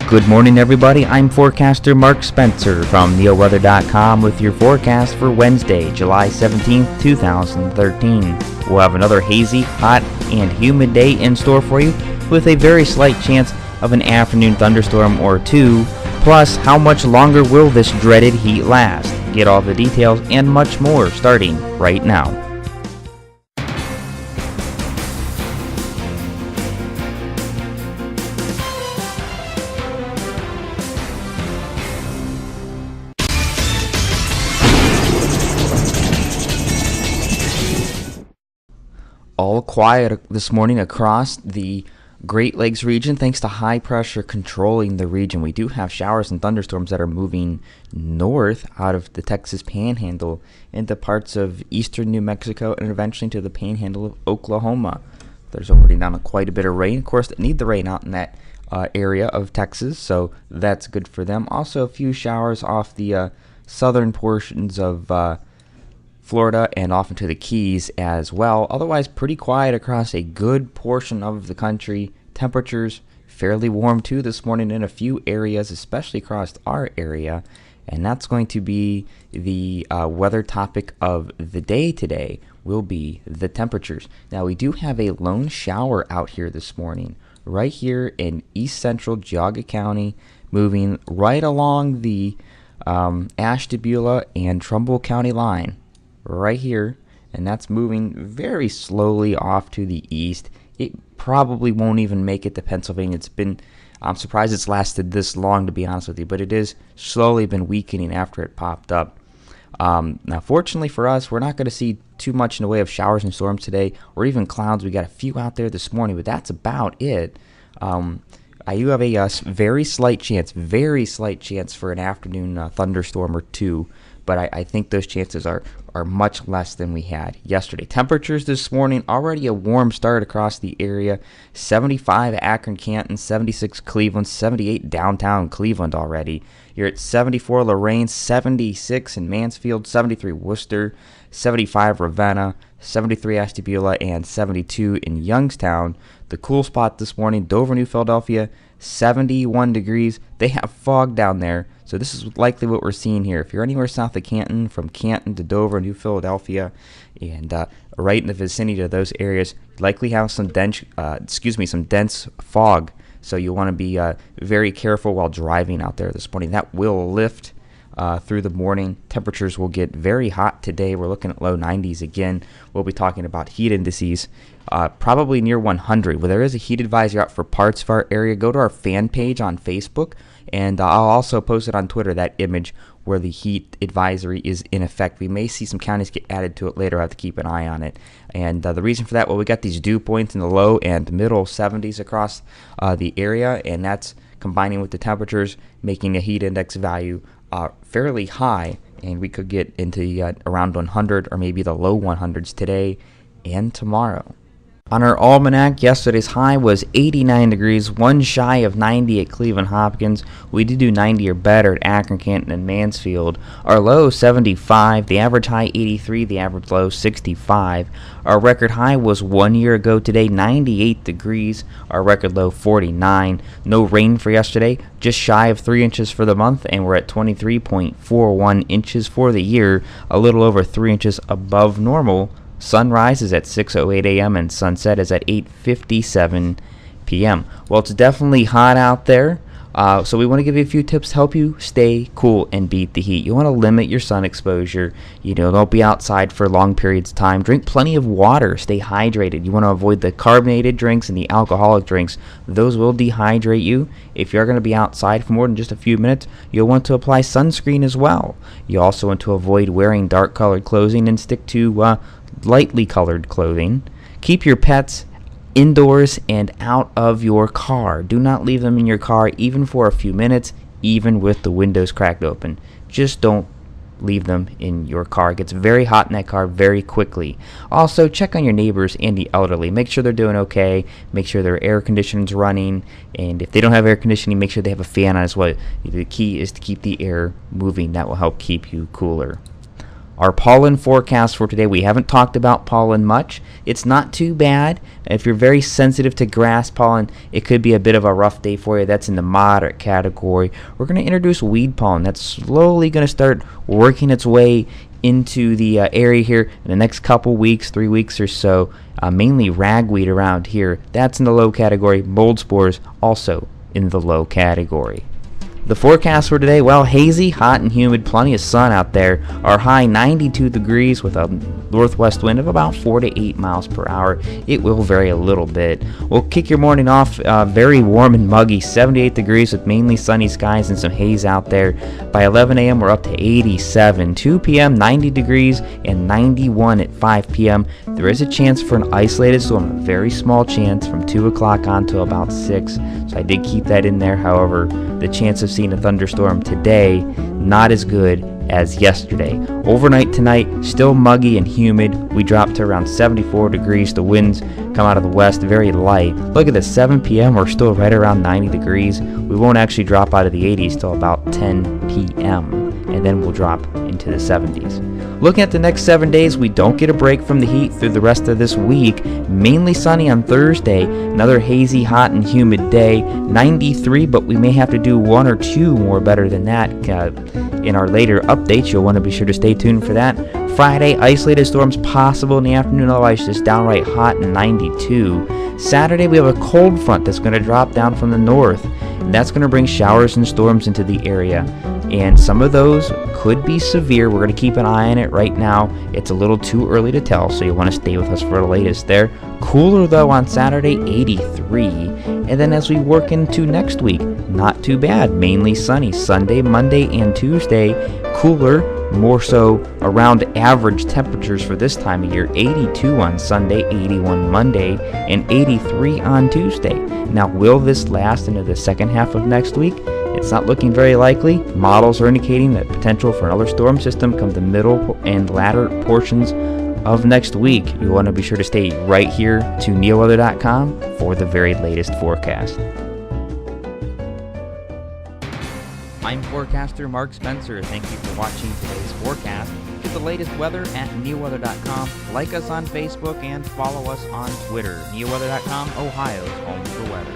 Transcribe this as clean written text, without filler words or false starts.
Good morning, everybody. I'm forecaster Mark Spencer from NeoWeather.com with your forecast for Wednesday, July 17th, 2013. We'll have another hazy, hot, and humid day in store for you with a very slight chance of an afternoon thunderstorm or two. Plus, how much longer will this dreaded heat last? Get all the details and much more starting right now. All quiet this morning across the Great Lakes region thanks to high pressure controlling the region. We do have showers and thunderstorms that are moving north out of the Texas Panhandle into parts of eastern New Mexico and eventually to the Panhandle of Oklahoma. There's already down quite a bit of rain. Of course, they need the rain out in that area of Texas, so that's good for them. Also, a few showers off the southern portions of Florida and off into the Keys as well. Otherwise, pretty quiet across a good portion of the country. Temperatures fairly warm too this morning in a few areas, especially across our area. And that's going to be the weather topic of the day today, will be the temperatures. Now, we do have a lone shower out here this morning, right here in east central Geauga County, moving right along the Ashtabula and Trumbull County line. Right here, and that's moving very slowly off to the east. It probably won't even make it to Pennsylvania. I'm surprised it's lasted this long, to be honest with you, but it is slowly been weakening after it popped up. Now, fortunately for us, we're not going to see too much in the way of showers and storms today, or even clouds. We got a few out there this morning, but that's about it. I do have a very slight chance for an afternoon thunderstorm or two, but I think those chances are much less than we had yesterday. Temperatures this morning, already a warm start across the area. 75 Akron, Canton, 76 Cleveland, 78 downtown Cleveland already. You're at 74 Lorain, 76 in Mansfield, 73 Worcester, 75 Ravenna, 73 Ashtabula, and 72 in Youngstown. The cool spot this morning, Dover, New Philadelphia, 71 degrees. They have fog down there, so this is likely what we're seeing here. If you're anywhere south of Canton, from Canton to Dover, New Philadelphia, and right in the vicinity of those areas, likely have some dense fog. So you want to be very careful while driving out there this morning. That will lift through the morning. Temperatures will get very hot today. We're looking at low 90s again. We'll be talking about heat indices probably near 100. Well, there is a heat advisory out for parts of our area. Go to our fan page on Facebook, and I'll also post it on Twitter, that image where the heat advisory is in effect. We may see some counties get added to it later. I have to keep an eye on it. And the reason for that, well, we got these dew points in the low and middle 70s across the area, and that's combining with the temperatures, making a heat index value fairly high, and we could get into around 100 or maybe the low 100s today and tomorrow. On our almanac, yesterday's high was 89 degrees, one shy of 90 at Cleveland Hopkins. We did do 90 or better at Akron, Canton, and Mansfield. Our low 75, the average high 83, the average low 65. Our record high was 1 year ago today, 98 degrees. Our record low 49. No rain for yesterday, just shy of 3 inches for the month, and we're at 23.41 inches for the year, a little over 3 inches above normal. Sunrise is at 6:08 a.m. and sunset is at 8:57 p.m. Well, it's definitely hot out there, so we want to give you a few tips to help you stay cool and beat the heat. You want to limit your sun exposure. Don't be outside for long periods of time. Drink plenty of water. Stay hydrated. You want to avoid the carbonated drinks and the alcoholic drinks. Those will dehydrate you. If you're going to be outside for more than just a few minutes, you'll want to apply sunscreen as well. You also want to avoid wearing dark colored clothing and stick to lightly colored clothing. Keep your pets indoors and out of your car. Do not leave them in your car even for a few minutes, even with the windows cracked open. Just don't leave them in your car. It gets very hot in that car very quickly. Also, check on your neighbors and the elderly. Make sure they're doing okay. Make sure their air conditioning's running. And if they don't have air conditioning, make sure they have a fan on as well. The key is to keep the air moving. That will help keep you cooler. Our pollen forecast for today, we haven't talked about pollen much. It's not too bad. If you're very sensitive to grass pollen, it could be a bit of a rough day for you. That's in the moderate category. We're going to introduce weed pollen. That's slowly going to start working its way into the area here in the next couple weeks, 3 weeks or so. Mainly ragweed around here. That's in the low category. Mold spores also in the low category. The forecast for today, well, hazy, hot and humid, plenty of sun out there. Our high 92 degrees with a northwest wind of about 4 to 8 miles per hour. It will vary a little bit. We'll kick your morning off very warm and muggy, 78 degrees with mainly sunny skies and some haze out there. By 11 a.m. we're up to 87. 2 p.m. 90 degrees and 91 at 5 p.m. There is a chance for an isolated storm, a very small chance from 2 o'clock on to about 6. So I did keep that in there. However, the chance of seeing a thunderstorm today, not as good as yesterday. Overnight tonight, still muggy and humid. We drop to around 74 degrees. The winds come out of the west, very light. Look at this, 7 p.m. we're still right around 90 degrees. We won't actually drop out of the 80s till about 10 p.m. and then we'll drop into the 70s. Looking at the next 7 days, we don't get a break from the heat through the rest of this week. Mainly sunny on Thursday, another hazy, hot and humid day, 93, but we may have to do 1 or 2 more better than that in our later updates. You'll want to be sure to stay tuned for that. Friday, isolated storms possible in the afternoon, otherwise just downright hot and 92. Saturday, we have a cold front that's going to drop down from the north, and that's going to bring showers and storms into the area. And some of those could be severe. We're going to keep an eye on it right now. It's a little too early to tell, so you want to stay with us for the latest there. Cooler though on Saturday, 83. And then as we work into next week, not too bad. Mainly sunny Sunday, Monday, and Tuesday. Cooler, more so around average temperatures for this time of year. 82 on Sunday, 81 Monday, and 83 on Tuesday. Now, will this last into the second half of next week? It's not looking very likely. Models are indicating that potential for another storm system come the middle and latter portions of next week. You want to be sure to stay right here to neoweather.com for the very latest forecast. I'm forecaster Mark Spencer. Thank you for watching today's forecast. Get the latest weather at neoweather.com. Like us on Facebook and follow us on Twitter. neoweather.com, Ohio's home for weather.